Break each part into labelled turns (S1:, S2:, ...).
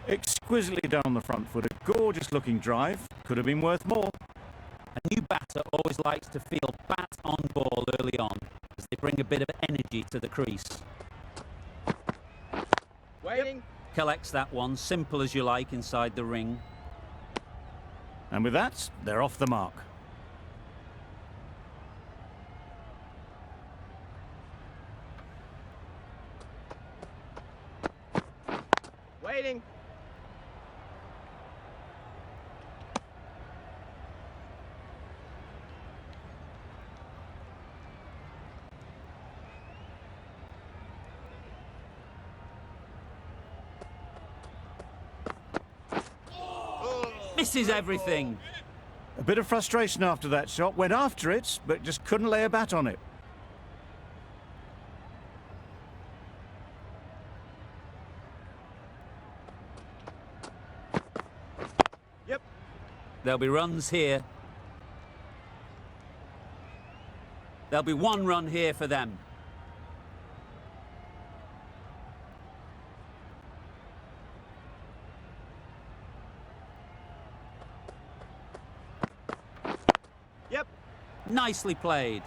S1: Exquisitely done on the front foot. A gorgeous looking drive. Could have been worth more.
S2: A new batter always likes to feel bat on ball early on, as they bring a bit of energy to the crease.
S3: Waiting.
S2: Collects that one, simple as you like, inside the ring.
S1: And with that, they're off the mark.
S3: Waiting.
S2: Misses everything.
S1: A bit of frustration after that shot. Went after it, but just couldn't lay a bat on it.
S3: Yep.
S2: There'll be runs here. There'll be one run here for them.
S3: Yep.
S2: Nicely played.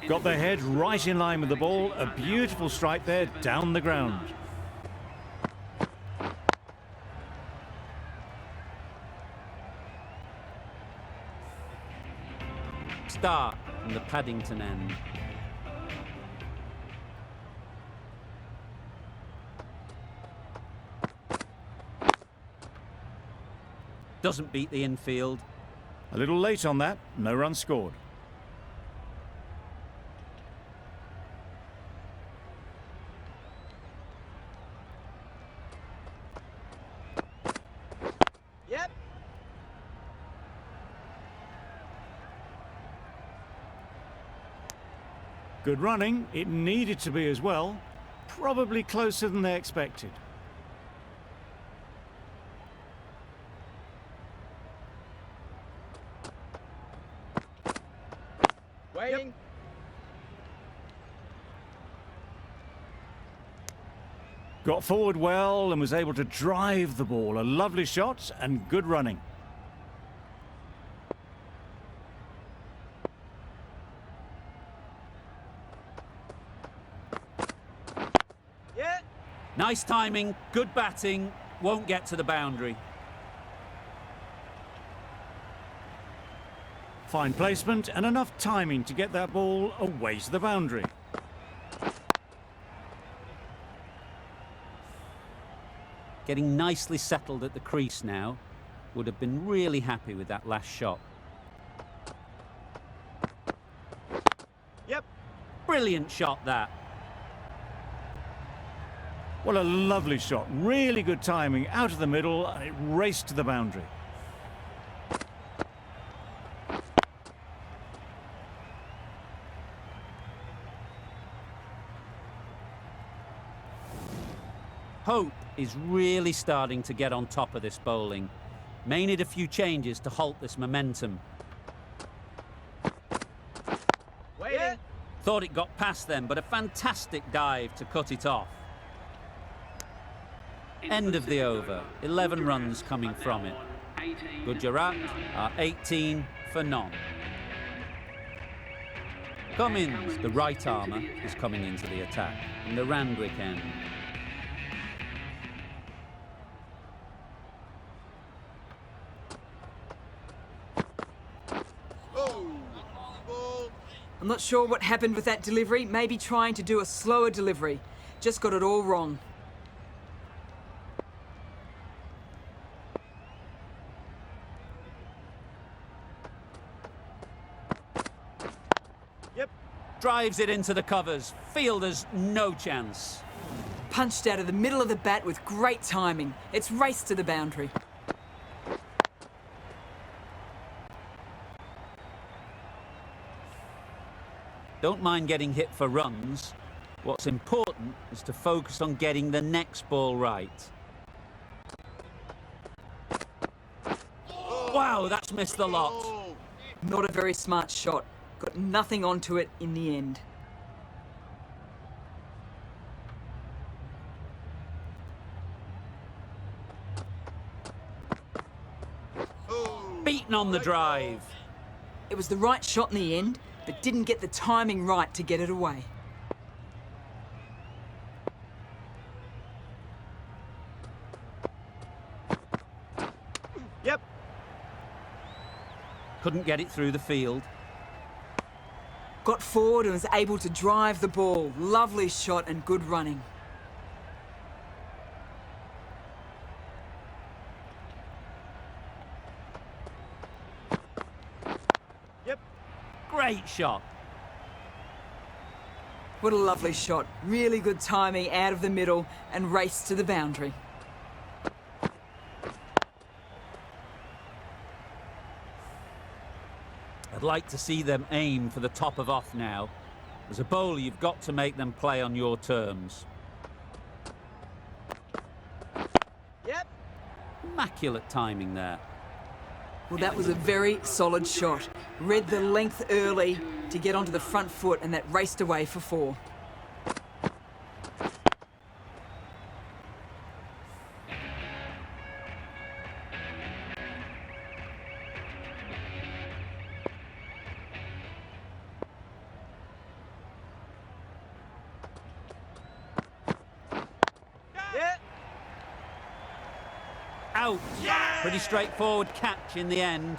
S1: Got their head right in line with the ball. A beautiful strike there, down the ground.
S2: Start from the Paddington end. Doesn't beat the infield.
S1: A little late on that, no run scored.
S3: Yep.
S1: Good running. It needed to be as well. Probably closer than they expected.
S3: Waiting.
S1: Got forward well and was able to drive the ball. A lovely shot and good running.
S3: Yeah.
S2: Nice timing, good batting, won't get to the boundary.
S1: Fine placement and enough timing to get that ball away to the boundary.
S2: Getting nicely settled at the crease now. Would have been really happy with that last shot.
S3: Yep.
S2: Brilliant shot, that.
S1: What a lovely shot. Really good timing out of the middle and it raced to the boundary.
S2: Hope is really starting to get on top of this bowling. May need a few changes to halt this momentum.
S3: Waiting. Yeah.
S2: Thought it got past them, but a fantastic dive to cut it off. End of the over. 11 runs coming from it. Gujarat are 18 for none. Cummins, the right armour, is coming into the attack from the Randwick end.
S4: I'm not sure what happened with that delivery. Maybe trying to do a slower delivery. Just got it all wrong.
S3: Yep.
S2: Drives it into the covers. Fielders, no chance.
S4: Punched out of the middle of the bat with great timing. It's raced to the boundary.
S2: Don't mind getting hit for runs. What's important is to focus on getting the next ball right. Wow, that's missed the lot.
S4: Not a very smart shot. Got nothing onto it in the end.
S2: beaten on the drive.
S4: It was the right shot in the end, but didn't get the timing right to get it away.
S3: Yep.
S2: Couldn't get it through the field.
S4: Got forward and was able to drive the ball. Lovely shot and good running.
S3: Yep.
S2: Great shot.
S4: What a lovely shot. Really good timing out of the middle and race to the boundary.
S2: I'd like to see them aim for the top of off now. As a bowler, you've got to make them play on your terms.
S3: Yep.
S2: Immaculate timing there.
S4: Well, that was a very solid shot. Read the length early to get onto the front foot, and that raced away for 4.
S3: Yeah.
S2: Out. Pretty straightforward catch in the end.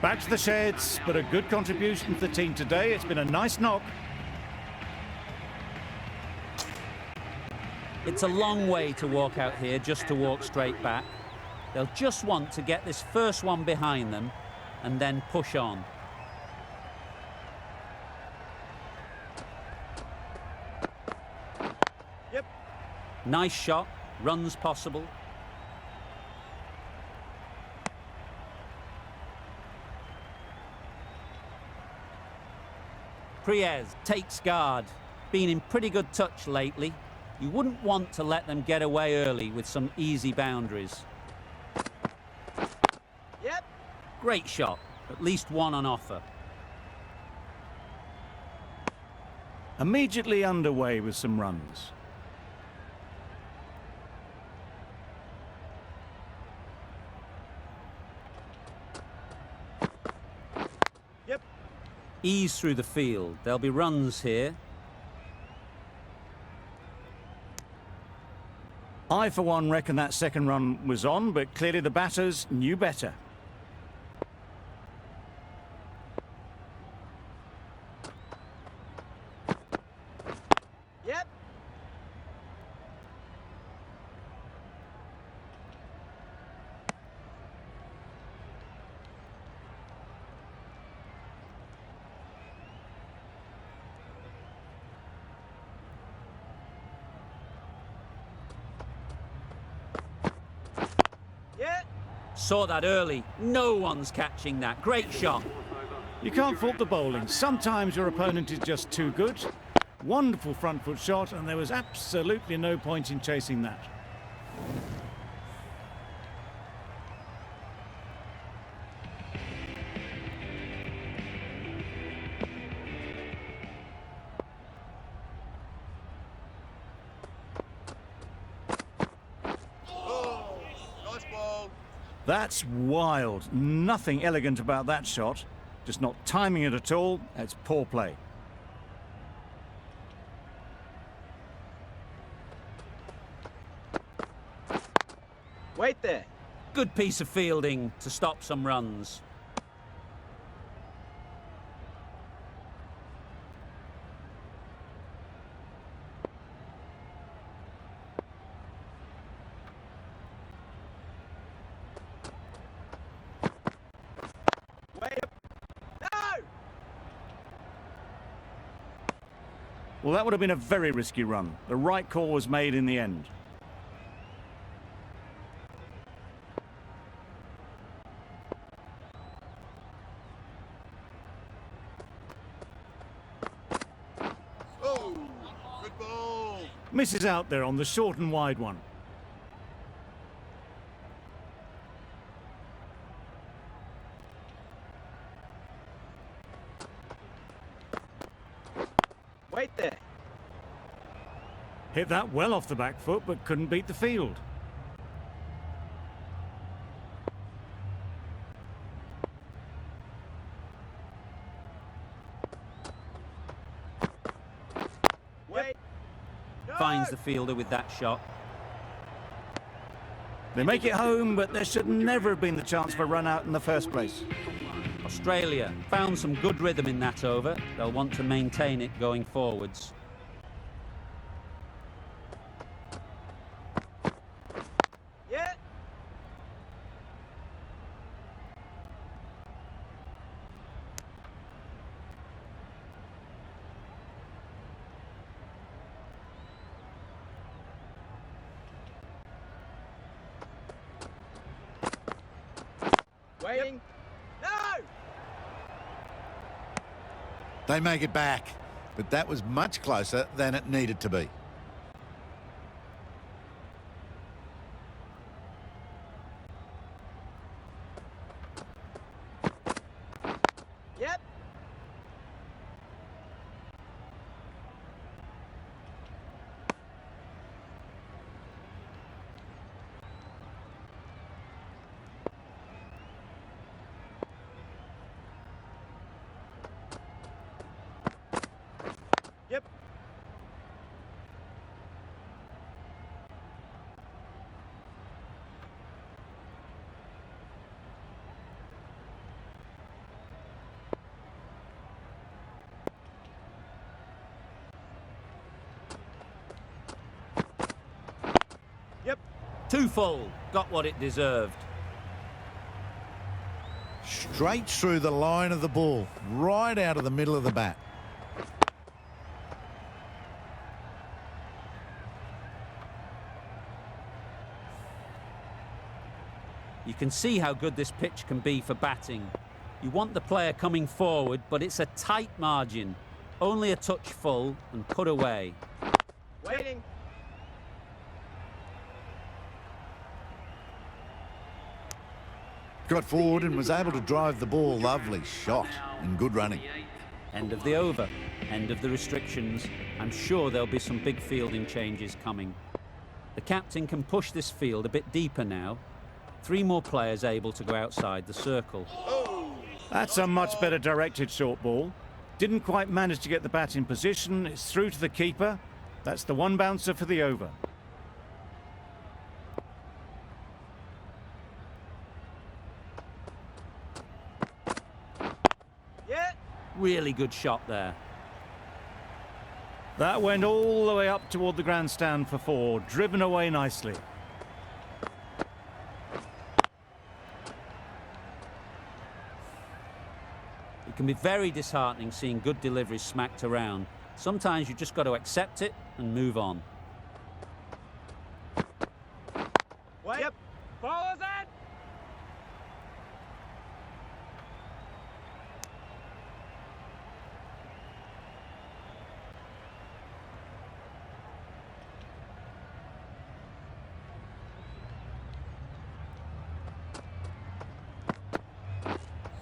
S1: Back to the sheds, but a good contribution to the team today. It's been a nice knock.
S2: It's a long way to walk out here just to walk straight back. They'll just want to get this first one behind them and then push on.
S3: Yep.
S2: Nice shot, runs possible. Priez takes guard. Been in pretty good touch lately. You wouldn't want to let them get away early with some easy boundaries.
S3: Yep.
S2: Great shot, at least one on offer.
S1: Immediately underway with some runs.
S3: Yep.
S2: Ease through the field. There'll be runs here.
S1: I, for one, reckon that second run was on, but clearly the batters knew better.
S3: Yep. Yeah.
S2: Saw that early. No one's catching that. Great shot.
S1: You can't fault the bowling. Sometimes your opponent is just too good. Wonderful front foot shot, and there was absolutely no point in chasing that.
S3: Oh, nice ball.
S1: That's wild. Nothing elegant about that shot. Just not timing it at all. It's poor play.
S3: Wait there.
S2: Good piece of fielding to stop some runs.
S3: Wait. No.
S1: Well, that would have been a very risky run. The right call was made in the end.
S3: Oh, good ball.
S1: Misses out there on the short and wide one. Hit that well off the back foot, but couldn't beat the field.
S3: Wait. No!
S2: Finds the fielder with that shot.
S1: They make it home, but there should never have been the chance for a run out in the first place.
S2: Australia found some good rhythm in that over. They'll want to maintain it going forwards.
S3: Yeah. Waiting. No!
S5: They make it back, but that was much closer than it needed to be.
S3: Yep. Yep. Yep.
S2: Too full. Got what it deserved.
S5: Straight through the line of the ball, right out of the middle of the bat.
S2: You can see how good this pitch can be for batting. You want the player coming forward, but it's a tight margin. Only a touch full and put away.
S3: Waiting.
S5: Got forward and was able to drive the ball. Lovely shot and good running.
S2: End of the over. End of the restrictions. I'm sure there'll be some big fielding changes coming. The captain can push this field a bit deeper now. 3 more players able to go outside the circle.
S1: That's a much better directed short ball. Didn't quite manage to get the bat in position. It's through to the keeper. That's the one bouncer for the over.
S3: Yeah.
S2: Really good shot there.
S1: That went all the way up toward the grandstand for 4, driven away nicely.
S2: It can be very disheartening seeing good deliveries smacked around. Sometimes you just got to accept it and move on.
S3: Wait. Yep. Follows it.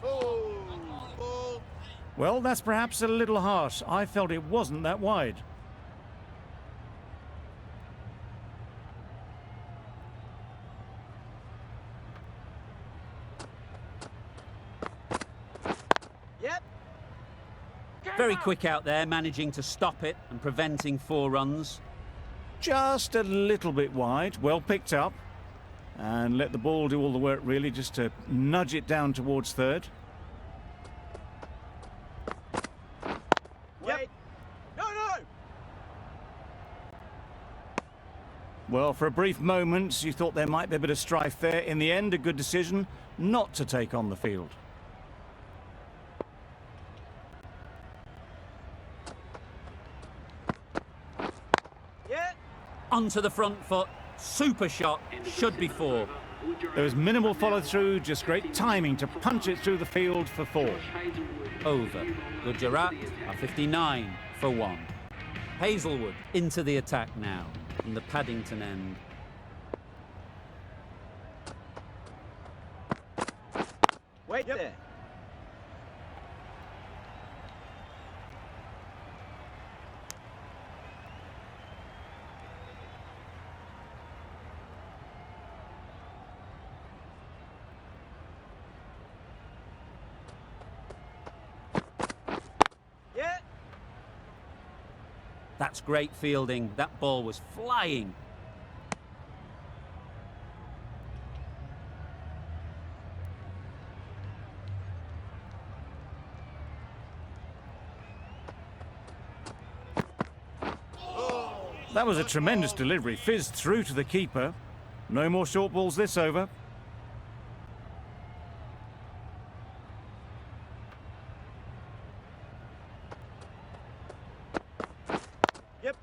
S3: Ball.
S1: Well, that's perhaps a little harsh. I felt it wasn't that wide.
S3: Yep.
S2: Very quick out there, managing to stop it and preventing 4 runs.
S1: Just a little bit wide, well picked up. And let the ball do all the work really, just to nudge it down towards third.
S3: Wait. No, no.
S1: Well, for a brief moment, you thought there might be a bit of strife there. In the end, a good decision not to take on the field.
S3: Yeah.
S2: Onto the front foot. Super shot. Should be 4.
S1: There was minimal follow-through, just great timing to punch it through the field for 4.
S2: Over. Gujarat are 59 for 1. Hazelwood into the attack now from the Paddington end.
S3: Wait there.
S2: That's great fielding. That ball was flying.
S1: That was a tremendous delivery, fizzed through to the keeper. No more short balls this over.
S3: Yep.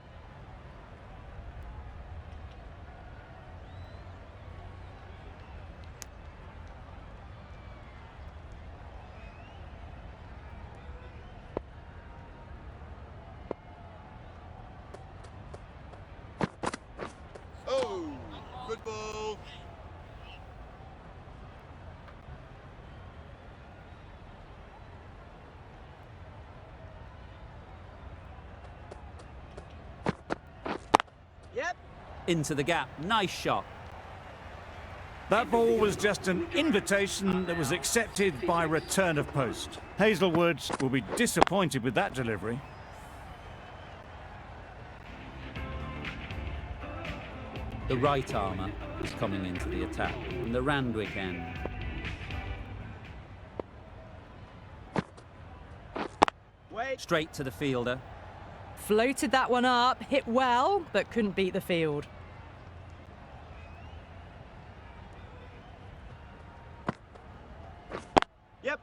S6: Oh, good ball.
S3: Yep.
S2: Into the gap. Nice shot.
S1: That ball was just an invitation that was accepted by return of post. Hazelwood will be disappointed with that delivery.
S2: The right armour is coming into the attack from the Randwick end.
S3: Wait.
S2: Straight to the fielder.
S7: Floated that one up, hit well, but couldn't beat the field.
S3: Yep.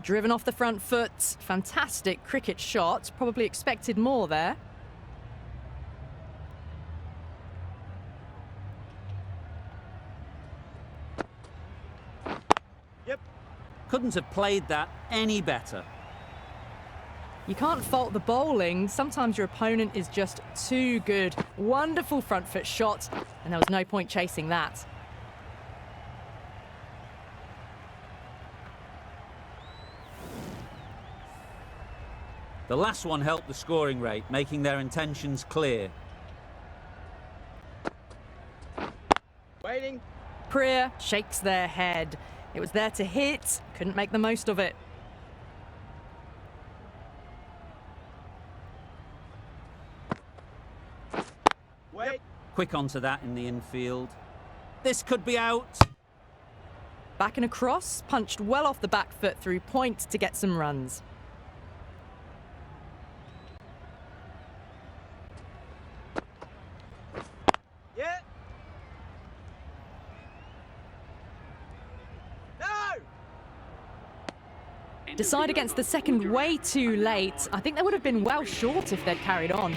S7: Driven off the front foot, fantastic cricket shot. Probably expected more there.
S3: Yep.
S2: Couldn't have played that any better.
S7: You can't fault the bowling. Sometimes your opponent is just too good. Wonderful front foot shot, and there was no point chasing that.
S2: The last one helped the scoring rate, making their intentions clear.
S3: Waiting.
S7: Priya shakes their head. It was there to hit, couldn't make the most of it.
S3: Wait.
S2: Quick onto that in the infield. This could be out.
S7: Back and across, punched well off the back foot through point to get some runs.
S3: Yeah. No.
S7: Decide against the second way too late. I think they would have been well short if they'd carried on.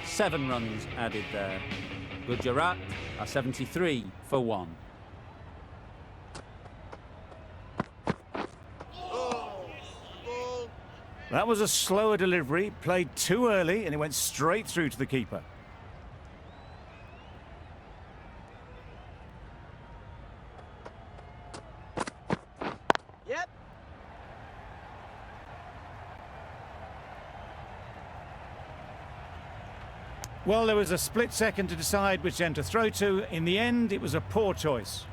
S2: 7 runs added there. Gujarat are 73 for 1.
S6: Oh, ball.
S1: That was a slower delivery, played too early, and it went straight through to the keeper.
S3: Yep.
S1: Well, there was a split second to decide which end to throw to. In the end, it was a poor choice.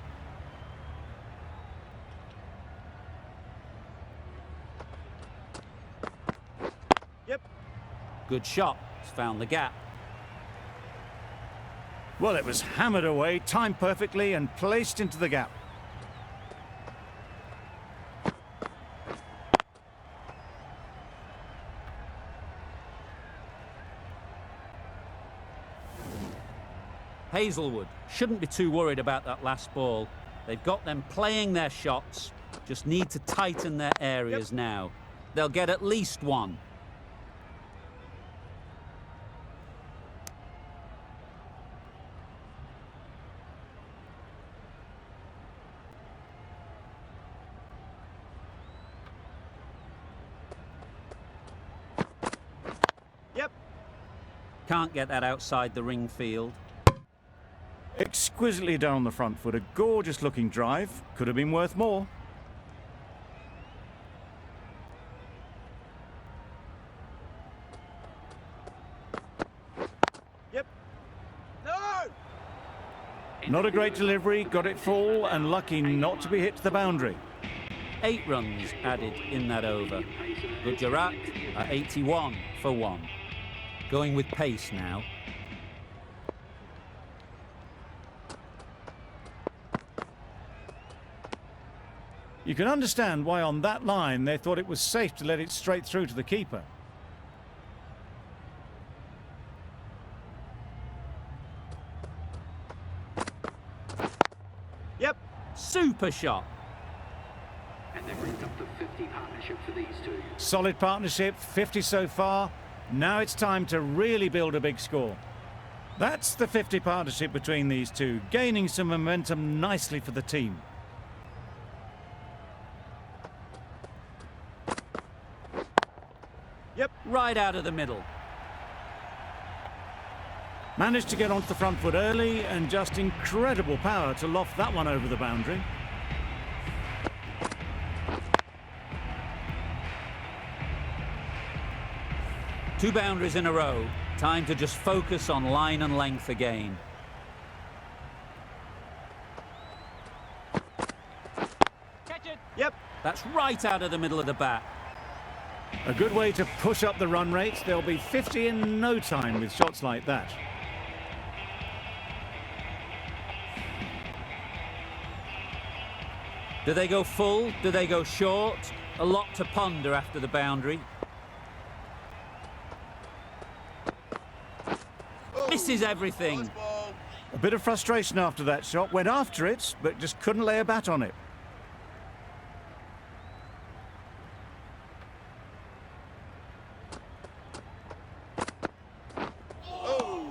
S3: Yep.
S2: Good shot. It's found the gap.
S1: Well, it was hammered away, timed perfectly, and placed into the gap.
S2: Hazelwood shouldn't be too worried about that last ball. They've got them playing their shots, just need to tighten their areas now. They'll get at least 1.
S3: Yep.
S2: Can't get that outside the ring field.
S1: Exquisitely done on the front foot, a gorgeous looking drive. Could have been worth more.
S3: Yep. No.
S1: Not a great delivery, got it full and lucky not to be hit to the boundary.
S2: 8 runs added in that over. Gujarat are 81 for 1. Going with pace now.
S1: You can understand why on that line they thought it was safe to let it straight through to the keeper.
S3: Yep.
S2: Super shot.
S8: And that brings up the 50 partnership for these two.
S1: Solid partnership, 50 so far. Now it's time to really build a big score. That's the 50 partnership between these two, gaining some momentum nicely for the team.
S3: Yep.
S2: Right out of the middle.
S1: Managed to get onto the front foot early and just incredible power to loft that one over the boundary.
S2: Two boundaries in a row. Time to just focus on line and length again.
S3: Catch it. Yep.
S2: That's right out of the middle of the bat.
S1: A good way to push up the run rate. They'll be 50 in no time with shots like that.
S2: Do they go full? Do they go short? A lot to ponder after the boundary. Misses everything.
S6: Nice ball.
S1: A bit of frustration after that shot. Went after it, but just couldn't lay a bat on it.
S6: Oh,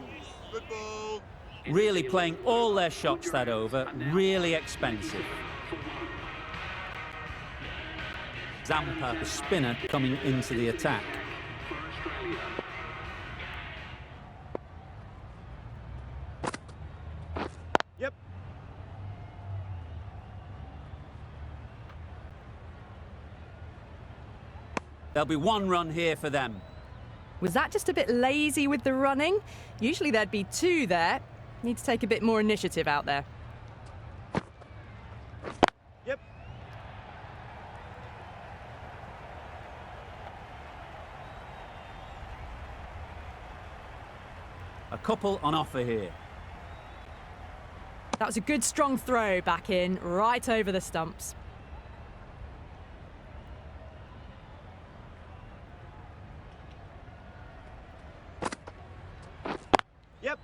S6: good ball.
S2: Really playing all their shots that over. Really expensive. Zampa, the spinner, coming into the attack.
S3: Yep.
S2: There'll be 1 run here for them.
S7: Was that just a bit lazy with the running? Usually there'd be 2 there. Need to take a bit more initiative out there.
S3: Yep.
S2: A couple on offer here.
S7: That was a good strong throw back in, right over the stumps.
S3: Yep.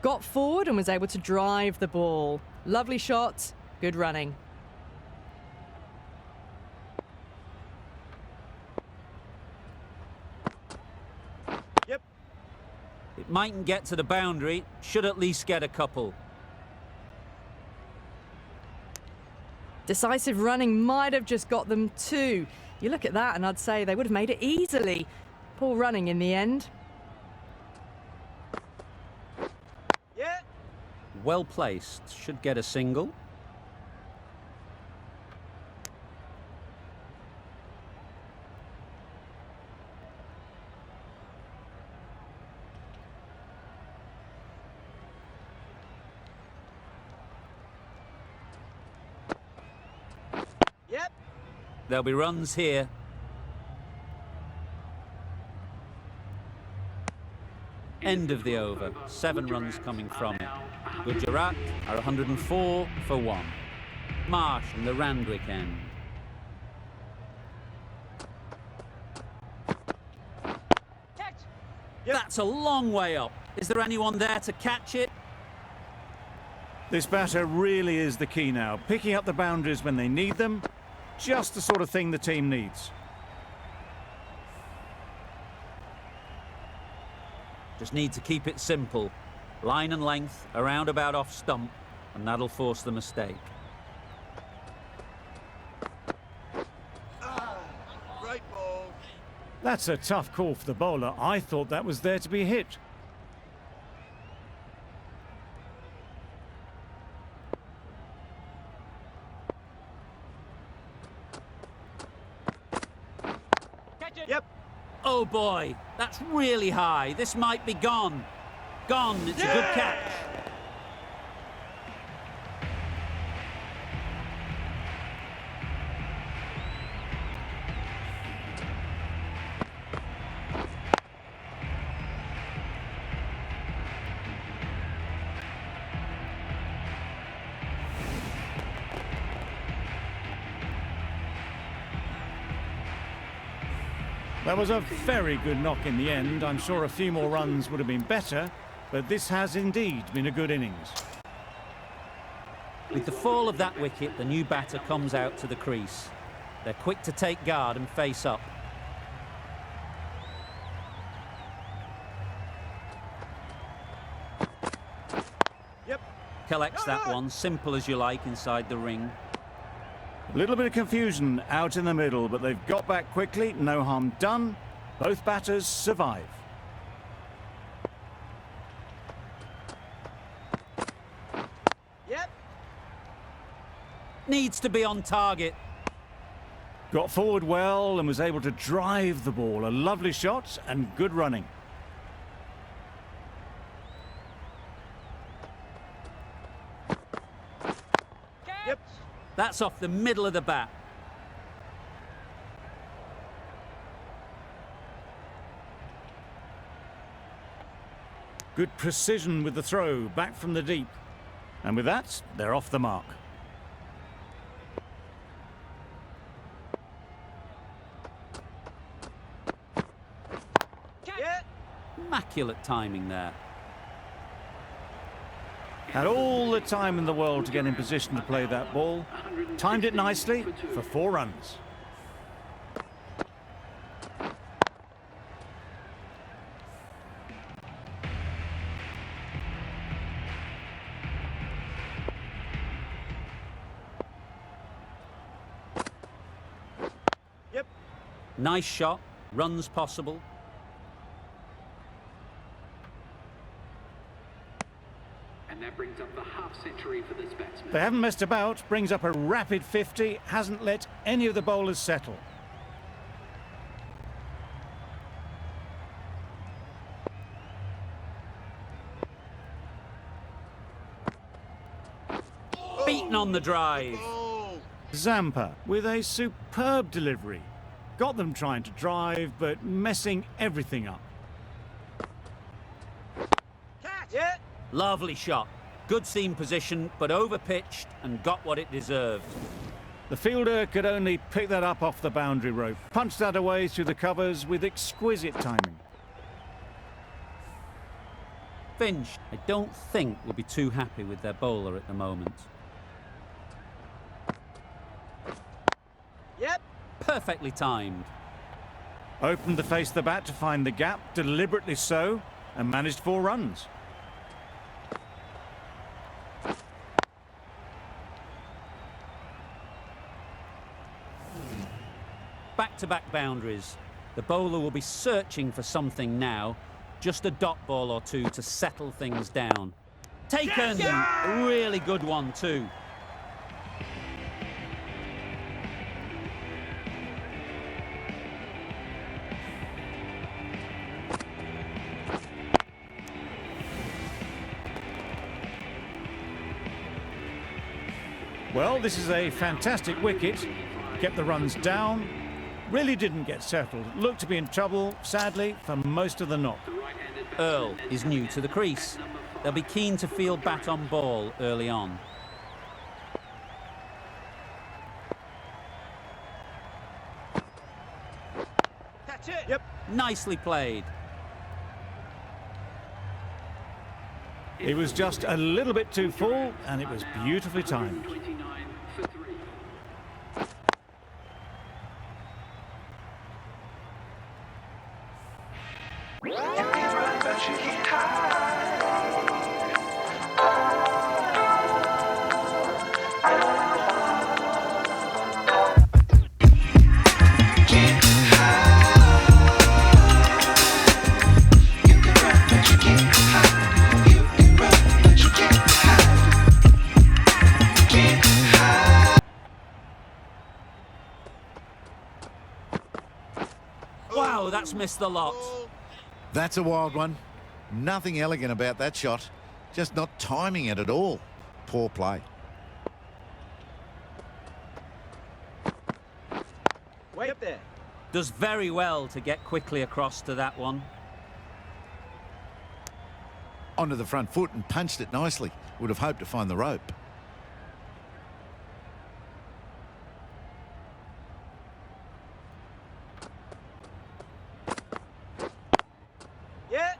S7: Got forward and was able to drive the ball. Lovely shot, good running.
S3: Yep.
S2: It mightn't get to the boundary. Should at least get a couple.
S7: Decisive running might have just got them 2. You look at that and I'd say they would have made it easily. Poor running in the end.
S3: Yeah.
S2: Well placed. Should get a single.
S3: Yep.
S2: There'll be runs here. End of the over. 7 runs coming from it. Gujarat are 104 for 1. Marsh and the Randwick end.
S3: Catch. Yep.
S2: That's a long way up. Is there anyone there to catch it?
S1: This batter really is the key now. Picking up the boundaries when they need them. Just the sort of thing the team needs.
S2: Just need to keep it simple. Line and length, around about off stump, and that'll force the mistake.
S6: Great ball.
S1: That's a tough call for the bowler. I thought that was there to be hit.
S3: Catch it. Yep.
S2: Oh boy, that's really high. This might be gone. Gone. It's a good catch.
S1: That was a very good knock in the end. I'm sure a few more runs would have been better, but this has indeed been a good innings.
S2: With the fall of that wicket, the new batter comes out to the crease. They're quick to take guard and face up.
S3: Yep.
S2: Collects that one, simple as you like, inside the ring.
S1: A little bit of confusion out in the middle, but they've got back quickly, no harm done. Both batters survive.
S3: Yep.
S2: Needs to be on target.
S1: Got forward well and was able to drive the ball. A lovely shot and good running.
S3: Yep.
S2: That's off the middle of the bat.
S1: Good precision with the throw, back from the deep. And with that, they're off the mark.
S3: Yeah.
S2: Immaculate timing there.
S1: Had all the time in the world to get in position to play that ball. Timed it nicely for 4 runs.
S3: Yep.
S2: Nice shot, runs possible.
S8: And that brings up the half century for this batsman.
S1: They haven't messed about, brings up a rapid 50, hasn't let any of the bowlers settle.
S2: Beaten on the drive.
S6: Ball.
S1: Zampa with a superb delivery. Got them trying to drive, but messing everything up.
S3: Catch. Yeah.
S2: Lovely shot. Good seam position, but over-pitched and got what it deserved.
S1: The fielder could only pick that up off the boundary rope. Punched that away through the covers with exquisite timing.
S2: Finch, I don't think, will be too happy with their bowler at the moment.
S3: Yep.
S2: Perfectly timed.
S1: Opened to face the bat to find the gap, deliberately so, and managed 4 runs.
S2: Back-to-back boundaries. The bowler will be searching for something now. Just a dot ball or two to settle things down. Taken! A really good one too.
S1: Well, this is a fantastic wicket. Kept the runs down. Really didn't get settled. Looked to be in trouble, sadly, for most of the knock.
S2: Earl is new to the crease. They'll be keen to field bat on ball early on.
S3: Catch it. Yep.
S2: Nicely played.
S1: It was just a little bit too full, and it was beautifully timed.
S8: 29 for 3.
S2: Wow, that's missed the lot.
S5: That's a wild one. Nothing elegant about that shot. Just not timing it at all. Poor play.
S3: Wait up there.
S2: Does very well to get quickly across to that one.
S5: Onto the front foot and punched it nicely. Would have hoped to find the rope.
S3: Yeah.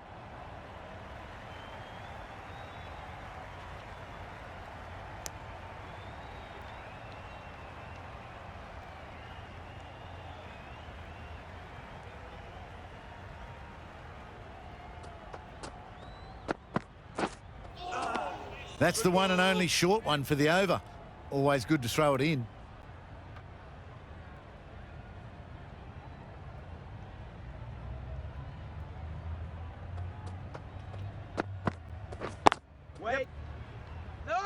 S5: That's the one and only short one for the over. Always good to throw it in.
S3: Wait. No.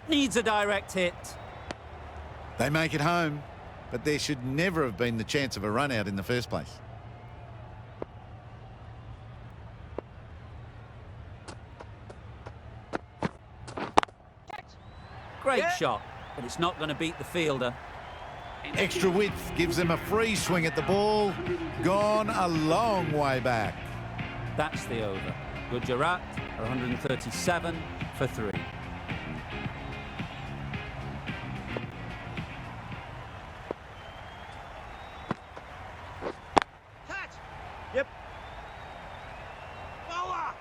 S2: Needs a direct hit.
S5: They make it home, but there should never have been the chance of a run out in the first place.
S2: Great
S3: Yeah.
S2: shot, but it's not going to beat the fielder.
S5: Extra width gives them a free swing at the ball. Gone a long way back.
S2: That's the over. Gujarat are 137 for 3.
S3: Catch. Yep. Bowler.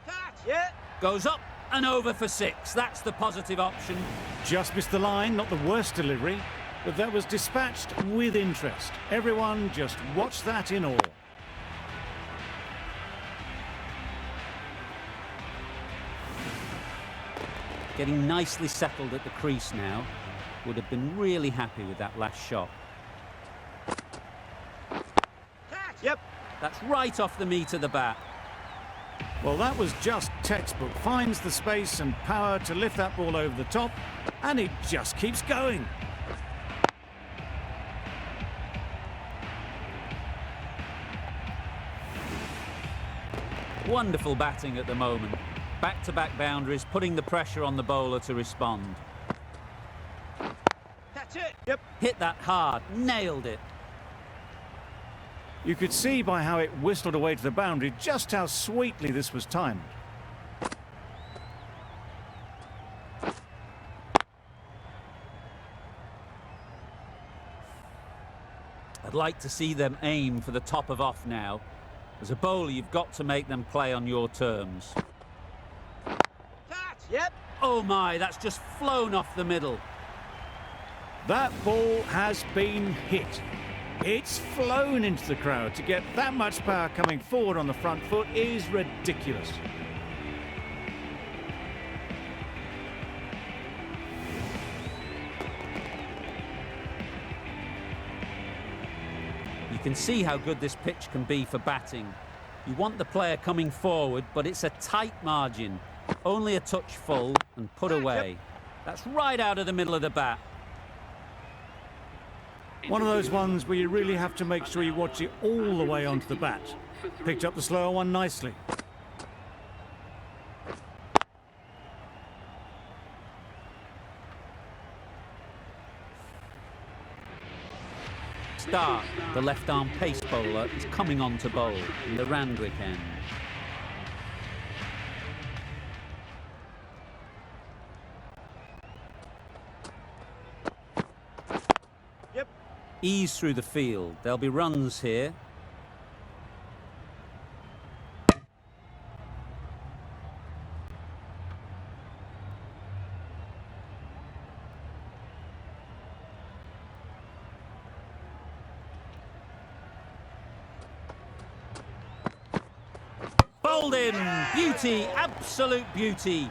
S3: Catch. Yeah.
S2: Goes up and over for 6. That's the positive option.
S1: Just missed the line, not the worst delivery, but that was dispatched with interest. Everyone just watched that in awe.
S2: Getting nicely settled at the crease now. Would have been really happy with that last shot.
S3: Catch. Yep.
S2: That's right off the meat of the bat.
S1: Well, that was just textbook. Finds the space and power to lift that ball over the top, and it just keeps going.
S2: Wonderful batting at the moment. Back-to-back boundaries, putting the pressure on the bowler to respond.
S3: Catch it. Yep.
S2: Hit that hard, nailed it.
S1: You could see by how it whistled away to the boundary just how sweetly this was timed.
S2: I'd like to see them aim for the top of off now. As a bowler, you've got to make them play on your terms.
S3: Catch. Yep.
S2: Oh my, that's just flown off the middle.
S1: That ball has been hit. It's flown into the crowd. To get that much power coming forward on the front foot is ridiculous.
S2: You can see how good this pitch can be for batting. You want the player coming forward, but it's a tight margin. Only a touch full and put away. That's right out of the middle of the bat.
S1: One of those ones where you really have to make sure you watch it all the way onto the bat. Picked up the slower one nicely.
S2: Stark, the left-arm pace bowler, is coming on to bowl in the Randwick end.
S3: Yep.
S2: Ease through the field. There'll be runs here. Bowled in. Beauty, absolute beauty.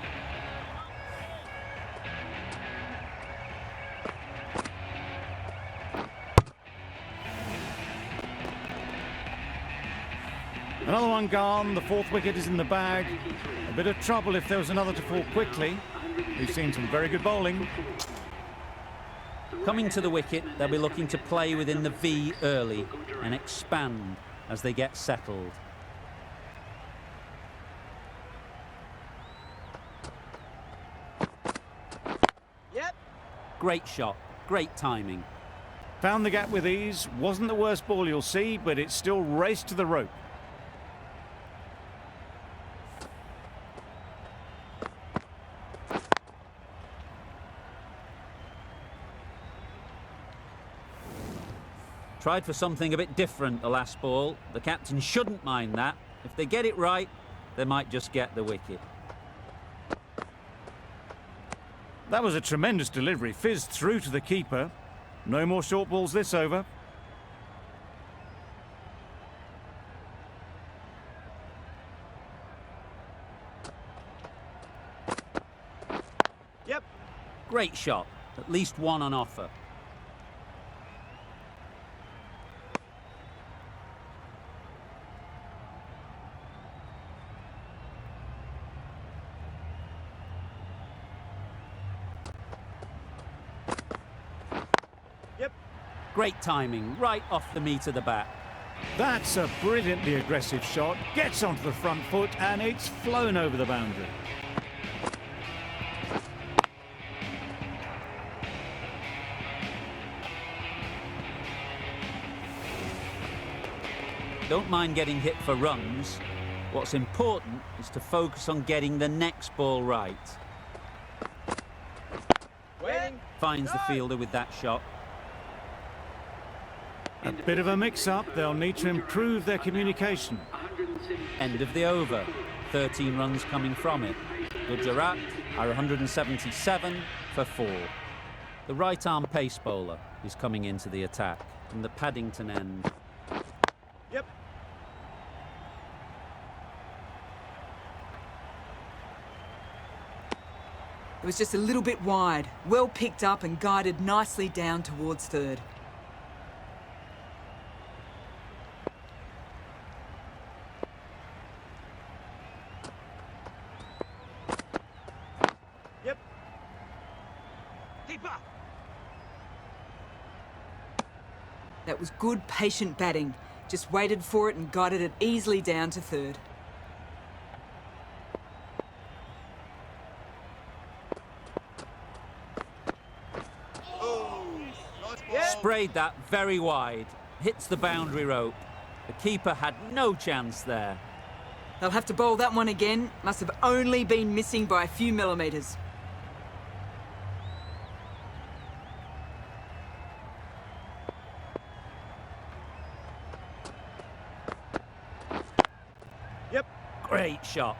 S1: Another one gone. The fourth wicket is in the bag. A bit of trouble if there was another to fall quickly. We've seen some very good bowling.
S2: Coming to the wicket, they'll be looking to play within the V early and expand as they get settled.
S3: Yep.
S2: Great shot, great timing.
S1: Found the gap with ease. Wasn't the worst ball you'll see, but it still raced to the rope.
S2: Tried for something a bit different the last ball. The captain shouldn't mind that. If they get it right, they might just get the wicket.
S1: That was a tremendous delivery. Fizzed through to the keeper. No more short balls this over.
S3: Yep.
S2: Great shot. At least one on offer.
S3: Yep.
S2: Great timing, right off the meat of the bat.
S1: That's a brilliantly aggressive shot. Gets onto the front foot and it's flown over the boundary.
S2: Don't mind getting hit for runs. What's important is to focus on getting the next ball right.
S3: Waiting.
S2: Finds the fielder with that shot.
S1: A bit of a mix-up. They'll need to improve their communication.
S2: End of the over. 13 runs coming from it. Gujarat are 177 for 4. The right-arm pace bowler is coming into the attack from the Paddington end.
S3: Yep.
S4: It was just a little bit wide, well picked up and guided nicely down towards third.
S3: Yep. Keeper.
S4: That was good, patient batting. Just waited for it and guided it easily down to third.
S6: Oh, nice ball.
S3: Yep.
S2: Sprayed that very wide. Hits the boundary rope. The keeper had no chance there.
S4: They'll have to bowl that one again. Must have only been missing by a few millimetres.
S3: Yep.
S2: Great shot.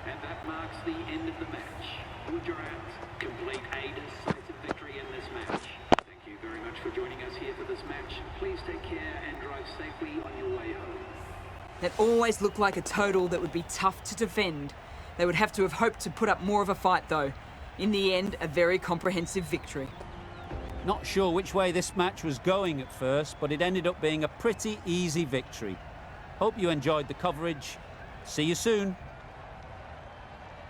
S8: And that marks the end of the match. Gujarat complete a decisive victory in this match. Thank you very much for joining us here for this match. Please take care and drive safely on your way home.
S4: That always looked like a total that would be tough to defend. They would have to have hoped to put up more of a fight though. In the end, a very comprehensive victory.
S2: Not sure which way this match was going at first, but it ended up being a pretty easy victory. Hope you enjoyed the coverage. See you soon.